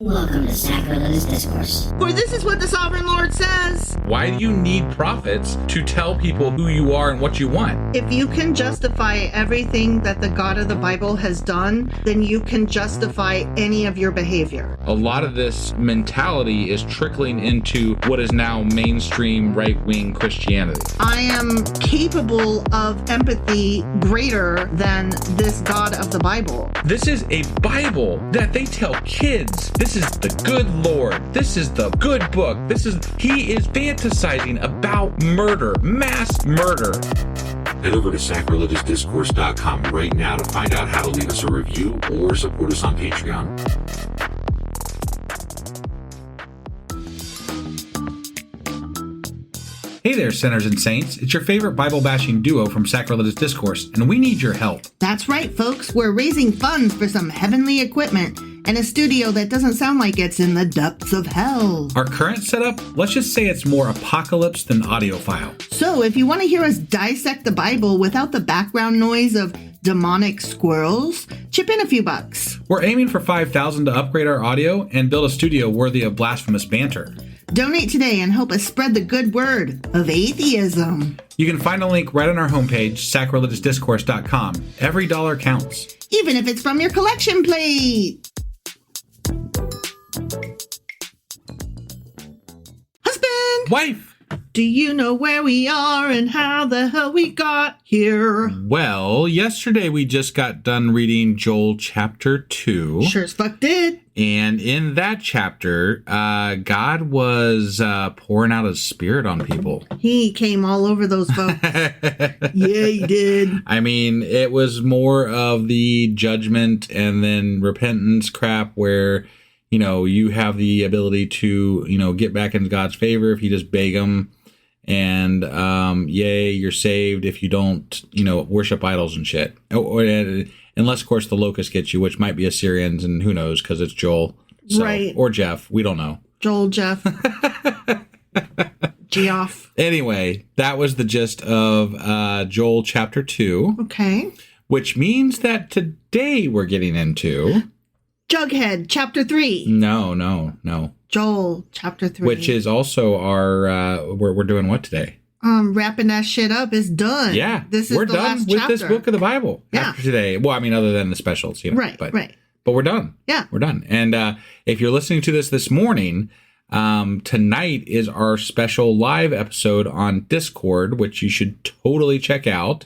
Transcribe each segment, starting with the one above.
Welcome to Sacrilegious Discourse. For this is what the Sovereign Lord says. Why do you need prophets to tell people who you are and what you want? If you can justify everything that the God of the Bible has done, then you can justify any of your behavior. A lot of this mentality is trickling into what is now mainstream right-wing Christianity. I am capable of empathy greater than this God of the Bible. This is a Bible that they tell kids. This is the good Lord. This is the good book. He is fantasizing about murder, mass murder. Head over to sacrilegiousdiscourse.com right now to find out how to leave us a review or support us on Patreon. Hey there, sinners and saints. It's your favorite Bible-bashing duo from Sacrilegious Discourse, and we need your help. That's right, folks. We're raising funds for some heavenly equipment and a studio that doesn't sound like it's in the depths of hell. Our current setup, let's just say it's more apocalypse than audiophile. So if you want to hear us dissect the Bible without the background noise of demonic squirrels, chip in a few bucks. We're aiming for $5,000 to upgrade our audio and build a studio worthy of blasphemous banter. Donate today and help us spread the good word of atheism. You can find a link right on our homepage, sacrilegiousdiscourse.com. Every dollar counts. Even if it's from your collection plate. Husband! Wife! Do you know where we are and how the hell we got here? Well, yesterday we just got done reading Joel chapter 2. Sure as fuck did. And in that chapter, God was pouring out his spirit on people. He came all over those folks. Yeah, he did. I mean, it was more of the judgment and then repentance crap where, you have the ability to, get back into God's favor if you just beg him. And, yay, you're saved if you don't, worship idols and shit. Unless, of course, the locust gets you, which might be Assyrians, and who knows, because it's Joel. So, right. Or Jeff. We don't know. Joel, Jeff. Geoff. Anyway, that was the gist of Joel chapter 2. Okay. Which means that today we're getting into... Jughead, chapter 3. No. Joel, chapter 3. Which is also our... we're doing what today? Wrapping that shit up is done. Yeah. This is we're the done last with chapter. this book of the Bible after today. Well, I mean, other than the specials, Right. But we're done. Yeah. We're done. And if you're listening to this morning, tonight is our special live episode on Discord, which you should totally check out.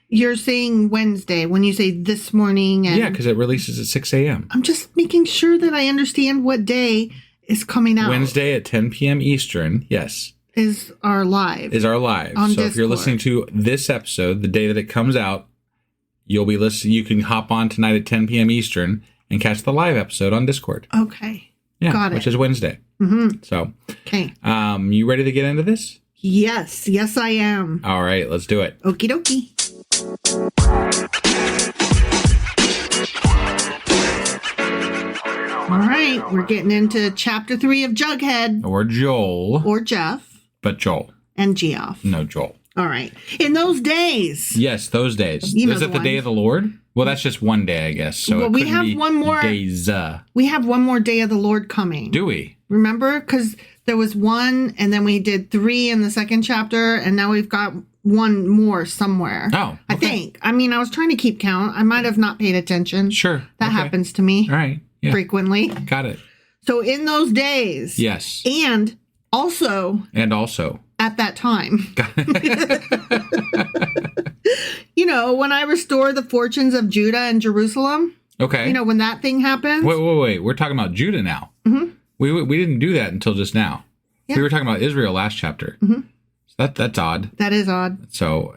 You're saying Wednesday when you say this morning. And yeah, because it releases at 6 a.m. I'm just making sure that I understand what day is coming out. Wednesday at 10 p.m. Eastern, yes. Is our live. On so Discord. If you're listening to this episode, the day that it comes out, you'll be listening. You can hop on tonight at 10 p.m. Eastern and catch the live episode on Discord. Okay. Yeah, got it. Which is Wednesday. Mm-hmm. So, okay. You ready to get into this? Yes, I am. All right, let's do it. Okie dokie. All right, we're getting into chapter 3 of Jughead. Or Joel. Or Jeff. But Joel. And Geoff. No, Joel. All right. In those days. Yes, those days. You know Is it the day of the Lord? Well, that's just one day, I guess. So well, we have one more days. We have one more day of the Lord coming. Do we? Remember? Because there was one, and then we did 3 in the second chapter, and now we've got one more somewhere. Oh, okay. I think. I mean, I was trying to keep count. I might have not paid attention. Sure. That happens to me. All right. Yeah. Frequently. Got it. So in those days. Yes. And also. At that time. When I restore the fortunes of Judah and Jerusalem. Okay. When that thing happens. Wait. We're talking about Judah now. Mm-hmm. We didn't do that until just now. Yeah. We were talking about Israel last chapter. Mm-hmm. So that's odd. That is odd. So,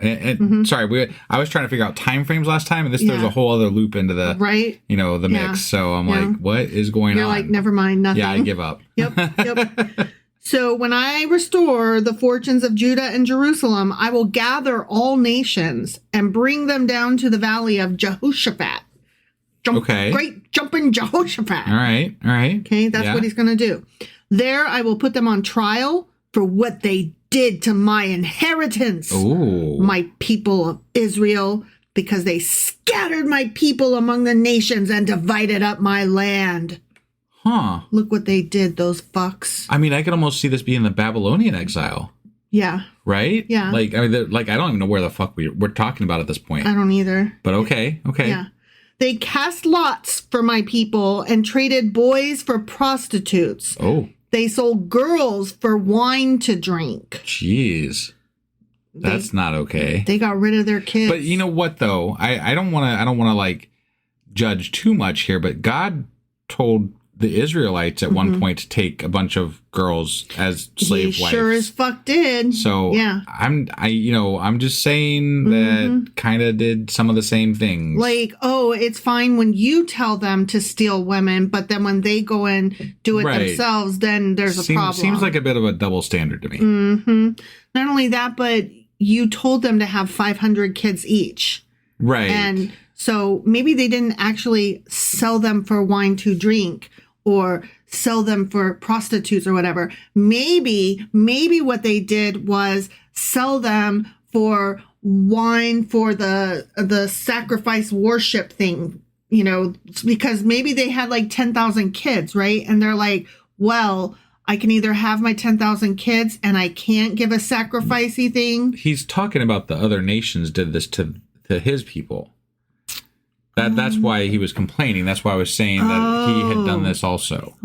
sorry, I was trying to figure out time frames last time, and there's a whole other loop into the the mix. So I'm like, what is going on? You're like, never mind, nothing. Yeah, I give up. Yep. So when I restore the fortunes of Judah and Jerusalem, I will gather all nations and bring them down to the valley of Jehoshaphat. Great jumping Jehoshaphat. All right. Okay, that's what he's going to do. There I will put them on trial for what they did to my inheritance, my people of Israel, because they scattered my people among the nations and divided up my land. Huh. Look what they did, those fucks. I mean, I could almost see this being the Babylonian exile. Yeah. Right? Yeah. Like, I mean, like, I don't even know where the fuck we're talking about at this point. I don't either. But okay. Yeah. They cast lots for my people and traded boys for prostitutes. Oh. They sold girls for wine to drink. Jeez. That's not okay. They got rid of their kids. But you know what, though? I don't want to like judge too much here, but God told the Israelites at one point to take a bunch of girls as slave wives. Sure as fuck did. So yeah. I'm just saying that kind of did some of the same things. Like, oh, it's fine when you tell them to steal women, but then when they go and do it themselves, then there's a problem. Seems like a bit of a double standard to me. Mm-hmm. Not only that, but you told them to have 500 kids each. Right. And so maybe they didn't actually sell them for wine to drink or sell them for prostitutes or whatever. Maybe what they did was sell them for wine for the sacrifice worship thing, you know, because maybe they had like 10,000 kids, right? And they're like, well, I can either have my 10,000 kids and I can't give a sacrificey thing. He's talking about the other nations did this to his people. That's why he was complaining. That's why I was saying that he had done this also.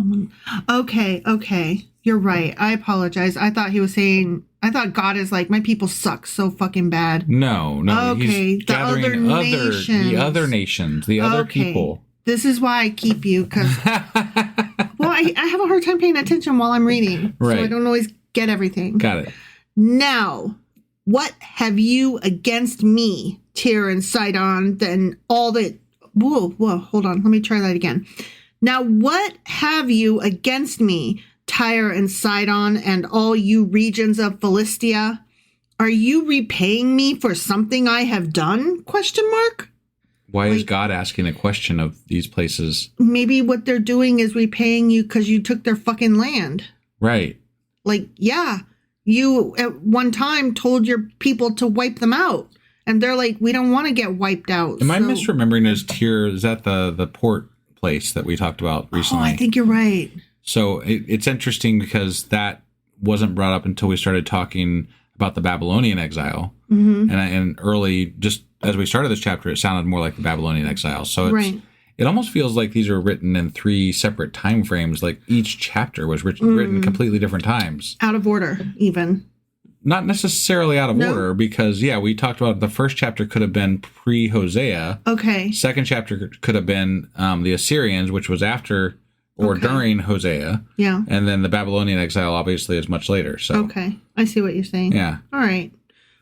Okay. You're right. I apologize. I thought God is like, my people suck so fucking bad. No. Okay, He's gathering the other nations, the other people. This is why I keep you, because, well, I have a hard time paying attention while I'm reading. Right. So I don't always get everything. Got it. Now, what have you against me, Tyre and Sidon, than all that... Whoa, hold on. Let me try that again. Now, what have you against me, Tyre and Sidon, and all you regions of Philistia? Are you repaying me for something I have done? ? Why is God asking a question of these places? Maybe what they're doing is repaying you because you took their fucking land. Right. Like, yeah, you at one time told your people to wipe them out. And they're like, we don't want to get wiped out. Am I misremembering as Tyre? Is that the port place that we talked about recently? Oh, I think you're right. So it's interesting because that wasn't brought up until we started talking about the Babylonian exile. Mm-hmm. And early, just as we started this chapter, it sounded more like the Babylonian exile. So it almost feels like these are written in 3 separate time frames. Like each chapter was written completely different times. Out of order, even. Not necessarily out of order, because, we talked about the first chapter could have been pre-Hosea. Okay. Second chapter could have been the Assyrians, which was after or during Hosea. Yeah. And then the Babylonian exile, obviously, is much later. So okay. I see what you're saying. Yeah. All right.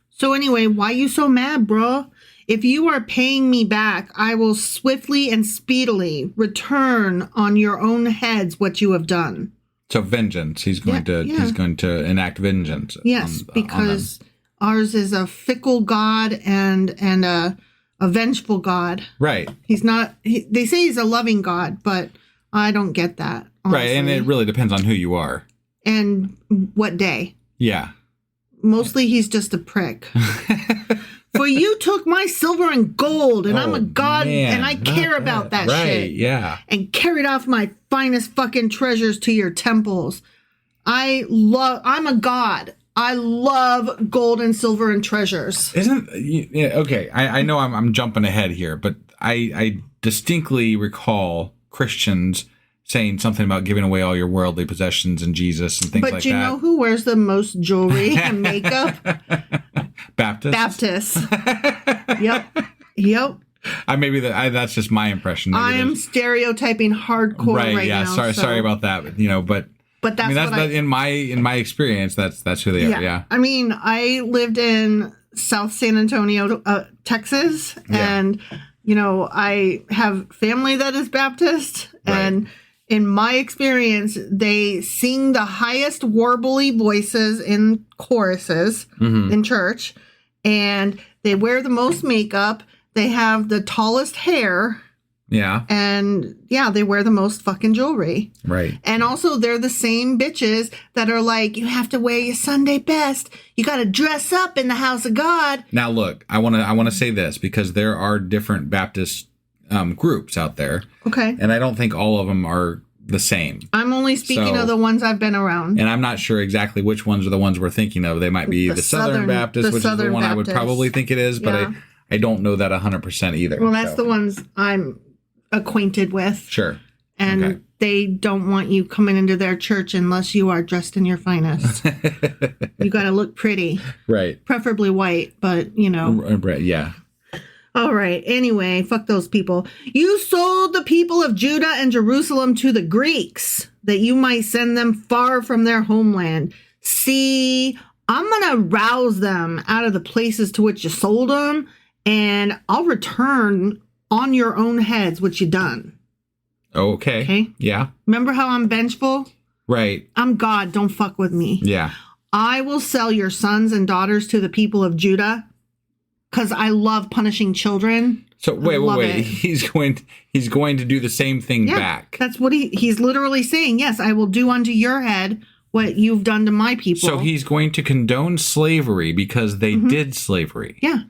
So anyway, why you so mad, bro? If you are paying me back, I will swiftly and speedily return on your own heads what you have done. So vengeance, he's going to enact vengeance. Yes, because ours is a fickle God and a vengeful God. Right. He's not. They say he's a loving God, but I don't get that. Honestly. Right, and it really depends on who you are and what day. Yeah. Mostly, he's just a prick. For you took my silver and gold, and I'm a god, and I care about that shit. Right, yeah. And carried off my finest fucking treasures to your temples. I'm a god. I love gold and silver and treasures. Okay, I know I'm jumping ahead here, but I distinctly recall Christians saying something about giving away all your worldly possessions in Jesus and things like that. But you know who wears the most jewelry and makeup? Baptists. Yep. That's just my impression. I am stereotyping hardcore right now. Sorry about that. But that's in my experience. That's who they are. Yeah. I mean, I lived in South San Antonio, Texas, and I have family that is Baptist, and in my experience, they sing the highest warbly voices in choruses in church, and they wear the most makeup. They have the tallest hair. Yeah. And they wear the most fucking jewelry. Right. And also they're the same bitches that are like, you have to wear your Sunday best. You got to dress up in the house of God. Now, look, I want to say this because there are different Baptist groups out there. Okay. And I don't think all of them are the same. I'm only speaking of the ones I've been around. And I'm not sure exactly which ones are the ones we're thinking of. They might be the Southern Baptist, which is the one I would probably think it is, but I don't know that 100% either. Well, that's the ones I'm acquainted with. Sure. And they don't want you coming into their church unless you are dressed in your finest. You got to look pretty. Right. Preferably white, but, Right, yeah. All right. Anyway, fuck those people. You sold the people of Judah and Jerusalem to the Greeks that you might send them far from their homeland. See, I'm going to rouse them out of the places to which you sold them, and I'll return on your own heads what you done. Okay. Okay. Yeah. Remember how I'm vengeful? Right. I'm God. Don't fuck with me. Yeah. I will sell your sons and daughters to the people of Judah because I love punishing children. So wait. He's going to do the same thing back. That's what he's literally saying. Yes, I will do unto your head what you've done to my people. So he's going to condone slavery because they did slavery. Yeah.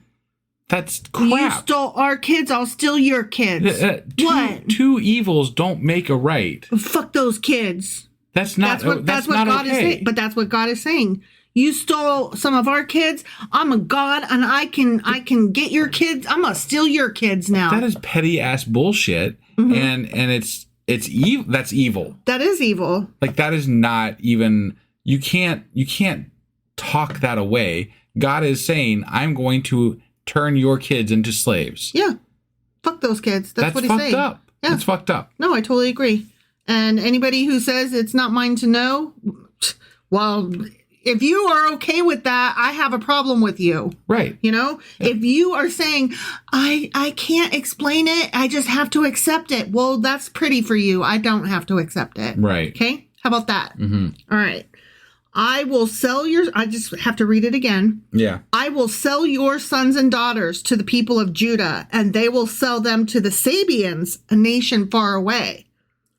That's crap. You stole our kids, I'll steal your kids. What? Two evils don't make a right. Fuck those kids. That's not what God is saying. But that's what God is saying. You stole some of our kids. I'm a God, and I can get your kids. I'm gonna steal your kids now. That is petty ass bullshit, and it's evil. That's evil. That is evil. Like that is not even. You can't talk that away. God is saying, I'm going to turn your kids into slaves. Yeah. Fuck those kids. That's what he's saying. That's fucked up. Yeah. That's fucked up. No, I totally agree. And anybody who says it's not mine to know, well, if you are okay with that, I have a problem with you. Right. If you are saying, I can't explain it, I just have to accept it. Well, that's pretty for you. I don't have to accept it. Right. Okay. How about that? All right. I will sell I just have to read it again. Yeah. I will sell your sons and daughters to the people of Judah, and they will sell them to the Sabians, a nation far away.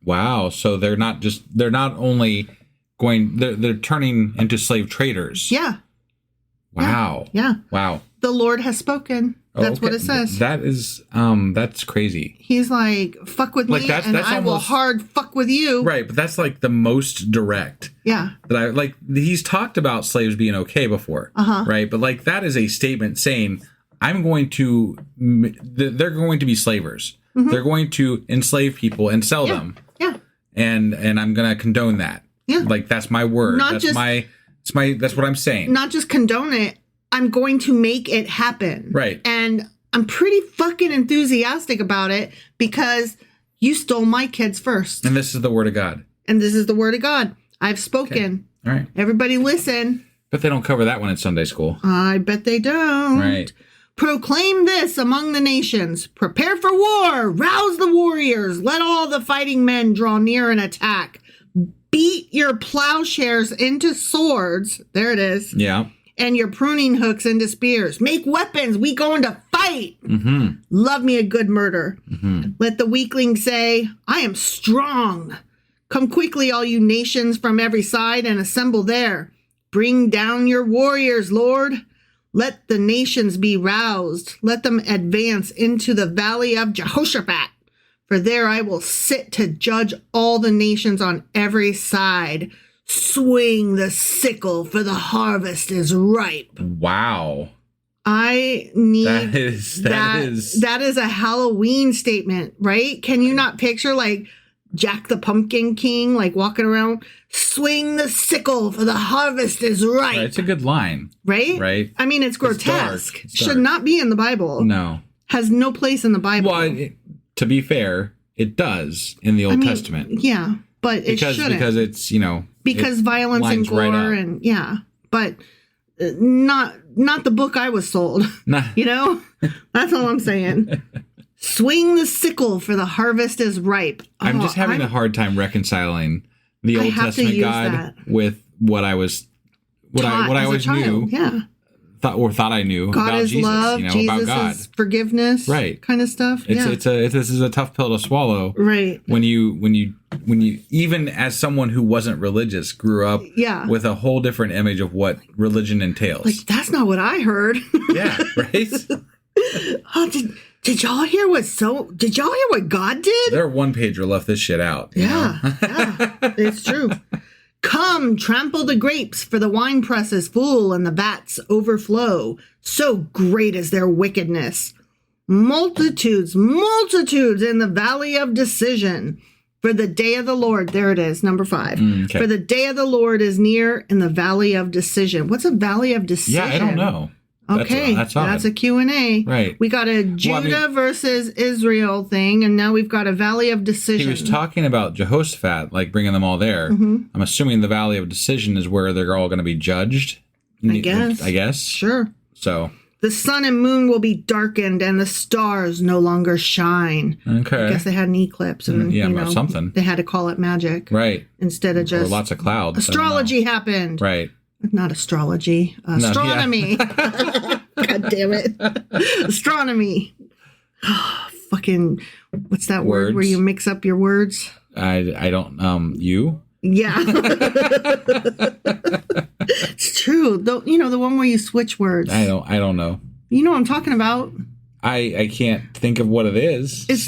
Wow. So they're not only they're turning into slave traders. Yeah. Wow. Yeah. Wow. The Lord has spoken. That's what it says. That is, that's crazy. He's like, fuck with me, and I will hard fuck with you. Right, but that's like the most direct. Yeah. That he's talked about slaves being okay before. Right, but like that is a statement saying, they're going to be slavers. They're going to enslave people and sell them. Yeah. And I'm going to condone that. Yeah. Like that's my word. That's what I'm saying. Not just condone it. I'm going to make it happen. Right. And I'm pretty fucking enthusiastic about it because you stole my kids first. And this is the word of God. And this is the word of God. I've spoken. Okay. All right. Everybody listen. But they don't cover that one in Sunday school. I bet they don't. Right. Proclaim this among the nations. Prepare for war. Rouse the warriors. Let all the fighting men draw near and attack. Beat your plowshares into swords. There it is. Yeah. And your pruning hooks into spears. Make weapons. We going to fight. Love me a good murder. Let the weakling say, I am strong. Come quickly, all you nations from every side, and assemble there. Bring down your warriors, Lord. Let the nations be roused. Let them advance into the valley of Jehoshaphat. For there I will sit to judge all the nations on every side. Swing the sickle, for the harvest is ripe. Wow. I need that is a Halloween statement, right? Can you not picture like Jack the Pumpkin King like walking around? Swing the sickle, for the harvest is ripe. It's a good line. Right? Right. I mean, it's grotesque. It's dark. Should not be in the Bible. No. Has no place in the Bible. Well, to be fair, it does in the Old Testament. Yeah, but it shouldn't. Because it's, because violence and gore and but not the book I was sold. Nah. That's all I'm saying. Swing the sickle, for the harvest is ripe. I'm just having a hard time reconciling the Old Testament God with what I was what I always knew. Yeah. Thought I knew God about is Jesus, love, Jesus about God. is forgiveness, right? Kind of stuff. This is a tough pill to swallow, right? When you even as someone who wasn't religious grew up, with a whole different image of what religion entails. Like that's not what I heard. Yeah, right. Did y'all hear what God did? Their one-pager left this shit out. Yeah, it's true. Come, trample the grapes, for the winepress is full and the vats overflow. So great is their wickedness. Multitudes in the valley of decision. For the day of the Lord, there it is, number 5. Okay. For the day of the Lord is near in the valley of decision. What's a valley of decision? Yeah, I don't know. Okay, that's a Q&A. Right. We got a Judah versus Israel thing, and now we've got a valley of decision. He was talking about Jehoshaphat, like bringing them all there. Mm-hmm. I'm assuming the valley of decision is where they're all going to be judged. I guess. Sure. So. The sun and moon will be darkened, and the stars no longer shine. Okay. I guess they had an eclipse, and something. They had to call it magic, right? Instead of just or lots of clouds. Astrology happened, right? Not astrology, astronomy. God damn it, astronomy. Fucking, what's that word where you mix up your words? I don't. You. Yeah. It's true. The one where you switch words. I don't know. You know what I'm talking about. I can't think of what it is. It's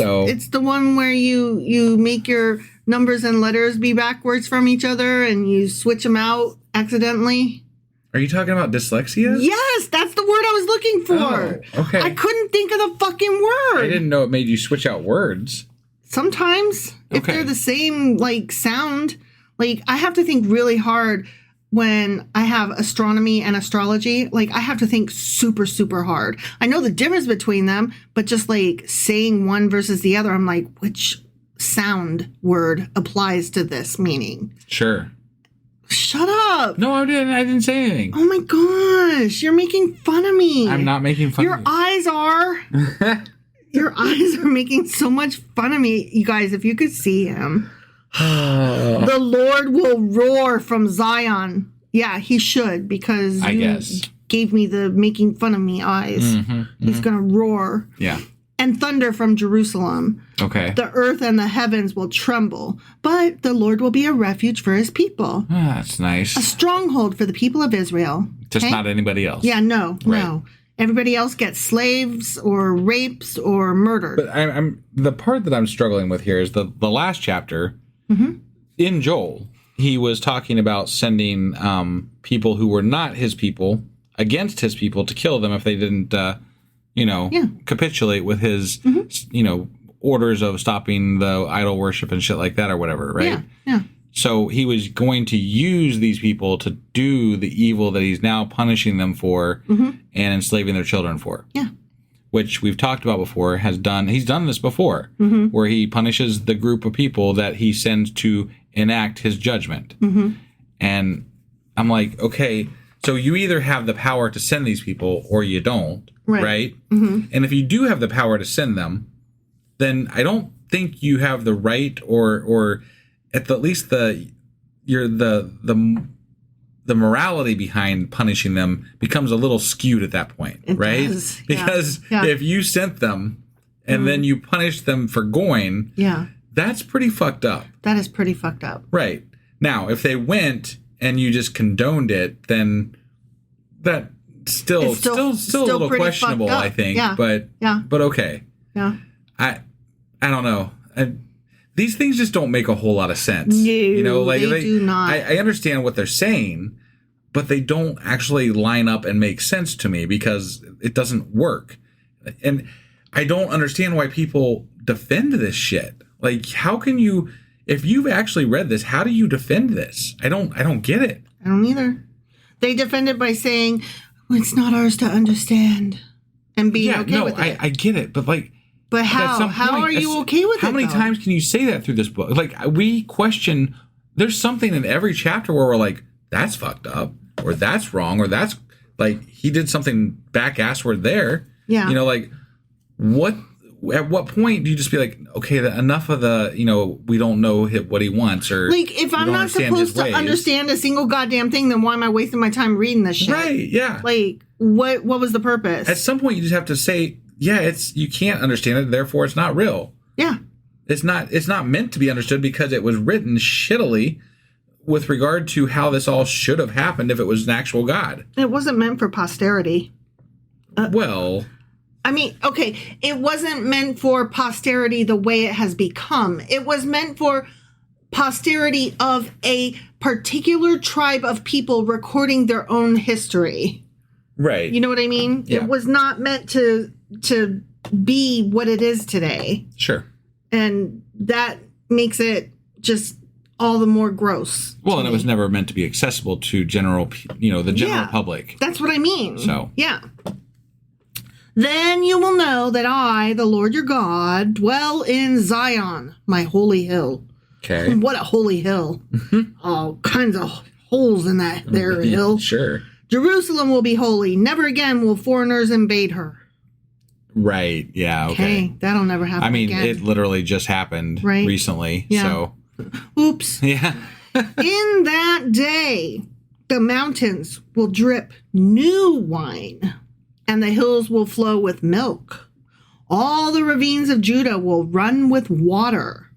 the one where you make your numbers and letters be backwards from each other and you switch them out accidentally. Are you talking about dyslexia? Yes, that's the word I was looking for. Oh, okay. I couldn't think of the fucking word. I didn't know it made you switch out words. Sometimes, if they're the same sound. I have to think really hard when I have astronomy and astrology. I have to think super, super hard. I know the difference between them, but just saying one versus the other, I'm like, which sound word applies to this meaning? Sure. Shut up. No, I didn't say anything. Oh my gosh, you're making fun of me. I'm not making fun of you. Your eyes are. Your eyes are making so much fun of me. You guys, if you could see him. The Lord will roar from Zion. Yeah, he should, because you gave me the making fun of me eyes. He's going to roar. Yeah. And thunder from Jerusalem. Okay. The earth and the heavens will tremble, but the Lord will be a refuge for his people. That's nice. A stronghold for the people of Israel. Just not anybody else. Yeah, no. Everybody else gets slaves or rapes or murdered. But I'm the part that I'm struggling with here is the last chapter. In Joel, he was talking about sending people who were not his people against his people to kill them if they didn't, capitulate with his, orders of stopping the idol worship and shit like that or whatever, right? Yeah. So he was going to use these people to do the evil that he's now punishing them for and enslaving their children for. Yeah. Which we've talked about before, he's done this before, where he punishes the group of people that he sends to enact his judgment. And I'm like, okay, so you either have the power to send these people or you don't, right? And if you do have the power to send them, then I don't think you have the right or at least the morality behind punishing them becomes a little skewed at that point, right? Does. Because if you sent them and then you punished them for going, that's pretty fucked up. That is pretty fucked up. Right. Now, if they went and you just condoned it, then that still a little questionable, I think. Yeah. But okay. Yeah. I don't know. These things just don't make a whole lot of sense. No, they do not. I understand what they're saying, but they don't actually line up and make sense to me because it doesn't work. And I don't understand why people defend this shit. How can you, if you've actually read this, how do you defend this? I don't get it. I don't either. They defend it by saying, it's not ours to understand and be okay with it. I get it, but But how? How are you okay with it? How many times can you say that through this book? We question, there's something in every chapter where we're like, that's fucked up, or that's wrong, or that's, he did something back assward there. Yeah. What, at what point do you just be like, okay, enough of the, we don't know what he wants, or if I'm not supposed to understand a single goddamn thing, then why am I wasting my time reading this shit? Right, yeah. What was the purpose? At some point you just have to say, you can't understand it, therefore it's not real. Yeah. It's not meant to be understood because it was written shittily with regard to how this all should have happened if it was an actual God. It wasn't meant for posterity. Well, I mean, okay, it wasn't meant for posterity the way it has become. It was meant for posterity of a particular tribe of people recording their own history. Right. You know what I mean? Yeah. It was not meant to be what it is today. Sure. And that makes it just all the more gross. Well, and it was never meant to be accessible to the general public. That's what I mean. So. Yeah. Then you will know that I, the Lord your God, dwell in Zion, my holy hill. Okay. What a holy hill. All kinds of holes in that there hill. Sure. Jerusalem will be holy. Never again will foreigners invade her. Right. Yeah. Okay. That'll never happen I mean, again. it literally just happened recently. Yeah. So. Oops. Yeah. In that day, the mountains will drip new wine, and the hills will flow with milk. All the ravines of Judah will run with water.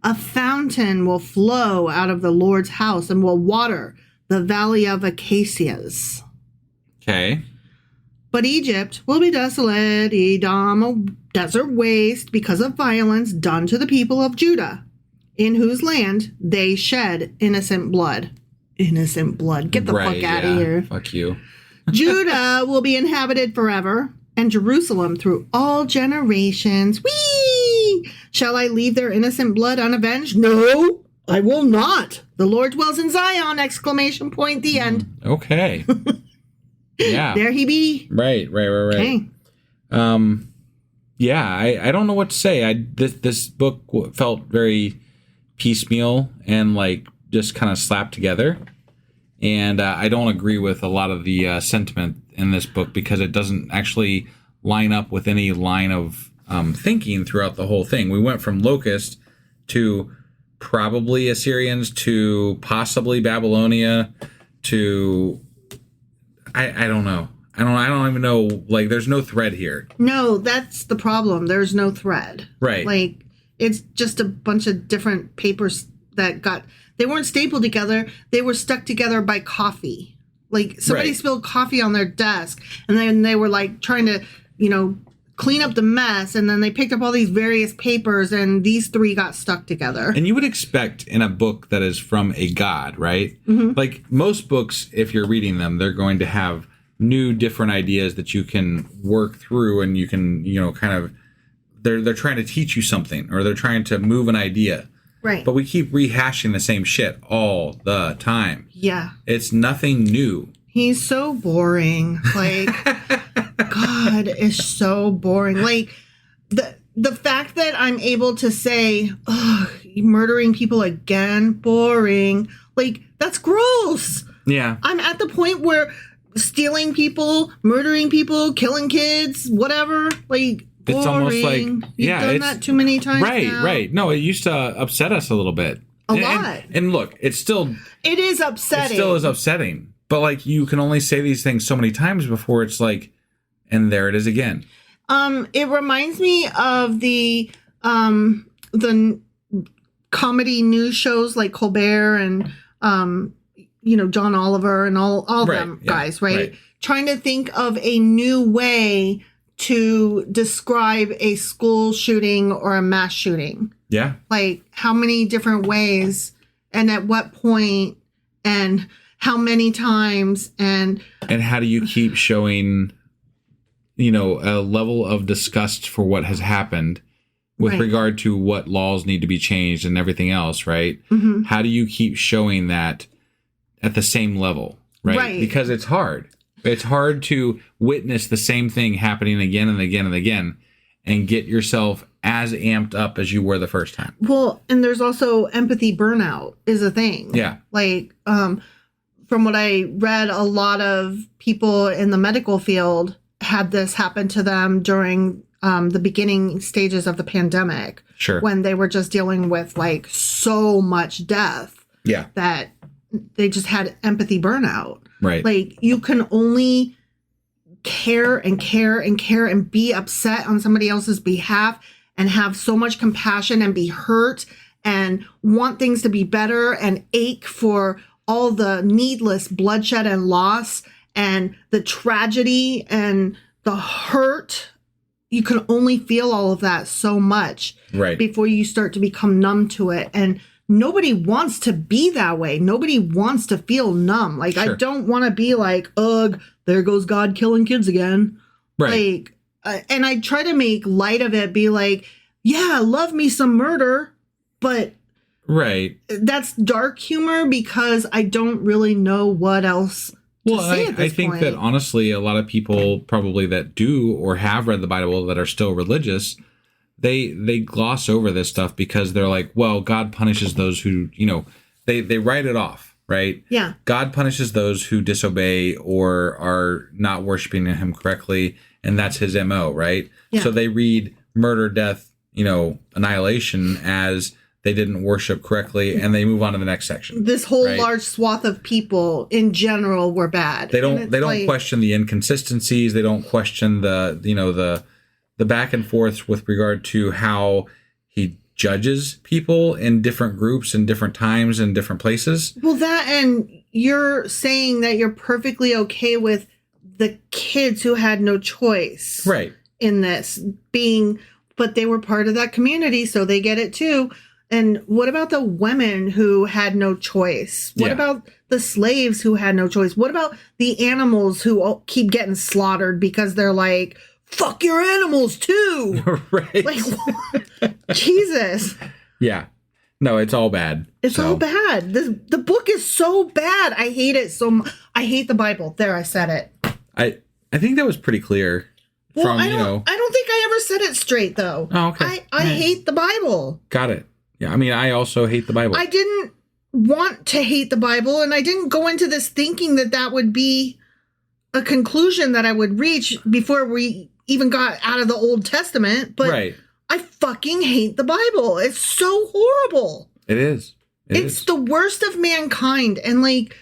A fountain will flow out of the Lord's house and will water the valley of acacias. Okay. But Egypt will be desolate, Edom a desert waste because of violence done to the people of Judah, in whose land they shed innocent blood. Innocent blood. Get the fuck out of here. Fuck you. Judah will be inhabited forever, and Jerusalem through all generations. Whee! Shall I leave their innocent blood unavenged? No, I will not. The Lord dwells in Zion! Exclamation point. The end. Okay. Yeah. There he be. Right. Okay. Yeah, I don't know what to say. This book felt very piecemeal and like just kind of slapped together. And I don't agree with a lot of the sentiment in this book because it doesn't actually line up with any line of thinking throughout the whole thing. We went from locust to probably Assyrians to possibly Babylonia to I don't know. I don't even know. Like, there's no thread here. No, that's the problem. There's no thread. Right. Like, it's just a bunch of different papers that they weren't stapled together. They were stuck together by coffee. Like, somebody spilled coffee on their desk, and then they were, like, trying to, clean up the mess, and then they picked up all these various papers, and these three got stuck together. And you would expect in a book that is from a god, right? Mm-hmm. Like, most books, if you're reading them, they're going to have new, different ideas that you can work through, and you can, kind of, they're trying to teach you something, or they're trying to move an idea. Right. But we keep rehashing the same shit all the time. Yeah. It's nothing new. He's so boring. Like, God is so boring. Like, the fact that I'm able to say, oh, murdering people again, boring. Like, that's gross. Yeah. I'm at the point where stealing people, murdering people, killing kids, whatever, like, boring. It's almost like, You've done that too many times now. Right. No, it used to upset us a little bit. A lot. And look, it is upsetting. It still is upsetting. But, like, you can only say these things so many times before it's like, and there it is again. It reminds me of the comedy news shows like Colbert and, John Oliver and all them guys, right? Trying to think of a new way to describe a school shooting or a mass shooting. Yeah. Like, how many different ways and at what point and how many times and how do you keep showing, a level of disgust for what has happened with regard to what laws need to be changed and everything else, right? Mm-hmm. How do you keep showing that at the same level, right? Because it's hard. It's hard to witness the same thing happening again and again and again and get yourself as amped up as you were the first time. Well, and there's also empathy burnout is a thing. Yeah. Like, from what I read, a lot of people in the medical field had this happen to them during the beginning stages of the pandemic. Sure. When they were just dealing with, like, so much death. Yeah. That they just had empathy burnout. Right. Like, you can only care and care and care and be upset on somebody else's behalf and have so much compassion and be hurt and want things to be better and ache for all the needless bloodshed and loss and the tragedy and the hurt you can only feel all of that so much Right. before you start to become numb to it. And nobody wants to be that way. Nobody wants to feel numb. Like, Sure. I don't want to be like, ugh, there goes God killing kids again. Right. Like, and I try to make light of it, be like, yeah, love me some murder, but Right. that's dark humor because I don't really know what else to Well, say at I this think point. that honestly, a lot of people probably that do or have read the Bible that are still religious, they gloss over this stuff because they're like, well, God punishes those who, they write it off, right? Yeah. God punishes those who disobey or are not worshiping him correctly, and that's his MO, right? Yeah. So they read murder, death, annihilation as they didn't worship correctly, and they move on to the next section. This whole right? large swath of people in general were bad. They And don't it's like, question the inconsistencies. They don't question the back and forths with regard to how he judges people in different groups and different times and different places. Well, that, and you're saying that you're perfectly okay with the kids who had no choice. Right. In this being, but they were part of that community, so they get it too. And what about the women who had no choice? What Yeah. about the slaves who had no choice? What about the animals who all keep getting slaughtered because they're like, fuck your animals too? Right. Like, Jesus. Yeah. No, it's all bad. It's all bad. The book is so bad. I hate it so much. I hate the Bible. There, I said it. I think that was pretty clear. Well, from, I don't think I ever said it straight, though. Oh, okay. I hate the Bible. Got it. Yeah, I mean, I also hate the Bible. I didn't want to hate the Bible, and I didn't go into this thinking that would be a conclusion that I would reach before we even got out of the Old Testament. But right. I fucking hate the Bible. It's so horrible. It is. It's the worst of mankind, and like,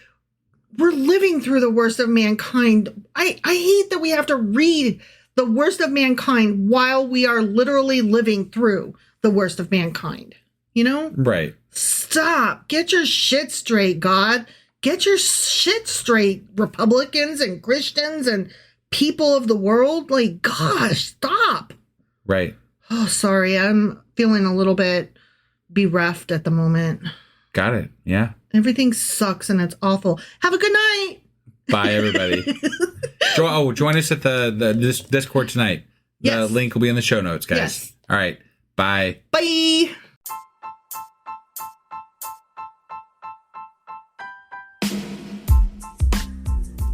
we're living through the worst of mankind. I hate that we have to read the worst of mankind while we are literally living through the worst of mankind. Right. Stop. Get your shit straight, God. Get your shit straight, Republicans and Christians and people of the world. Like, gosh, stop. Right. Oh, sorry. I'm feeling a little bit bereft at the moment. Got it. Yeah. Everything sucks and it's awful. Have a good night. Bye, everybody. Join us at the Discord tonight. The Yes. link will be in the show notes, guys. Yes. All right. Bye. Bye.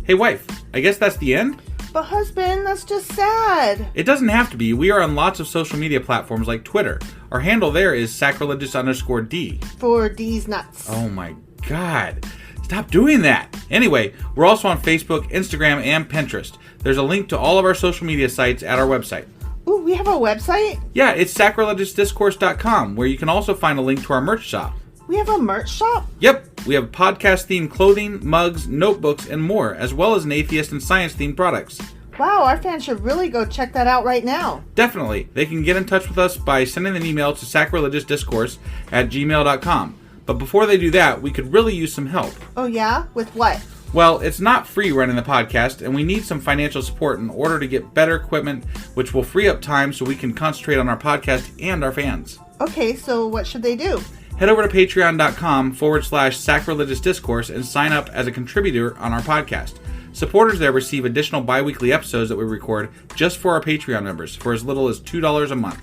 Hey, wife, I guess that's the end? But husband, that's just sad. It doesn't have to be. We are on lots of social media platforms like Twitter. Our handle there is sacrilegious_D. For D's nuts. Oh my God. Stop doing that. Anyway, we're also on Facebook, Instagram, and Pinterest. There's a link to all of our social media sites at our website. Ooh, we have a website? Yeah, it's sacrilegiousdiscourse.com, where you can also find a link to our merch shop. We have a merch shop? Yep, we have podcast-themed clothing, mugs, notebooks, and more, as well as an atheist and science-themed products. Wow, our fans should really go check that out right now. Definitely. They can get in touch with us by sending an email to sacrilegiousdiscourse@gmail.com. But before they do that, we could really use some help. Oh yeah? With what? Well, it's not free running the podcast, and we need some financial support in order to get better equipment, which will free up time so we can concentrate on our podcast and our fans. Okay, so what should they do? Head over to patreon.com/sacrilegiousdiscourse and sign up as a contributor on our podcast. Supporters there receive additional bi-weekly episodes that we record just for our Patreon members for as little as $2 a month.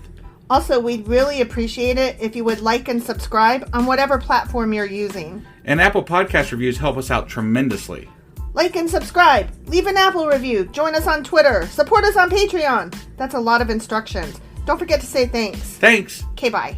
Also, we'd really appreciate it if you would like and subscribe on whatever platform you're using. And Apple Podcast reviews help us out tremendously. Like and subscribe. Leave an Apple review. Join us on Twitter. Support us on Patreon. That's a lot of instructions. Don't forget to say thanks. Thanks! Okay, bye.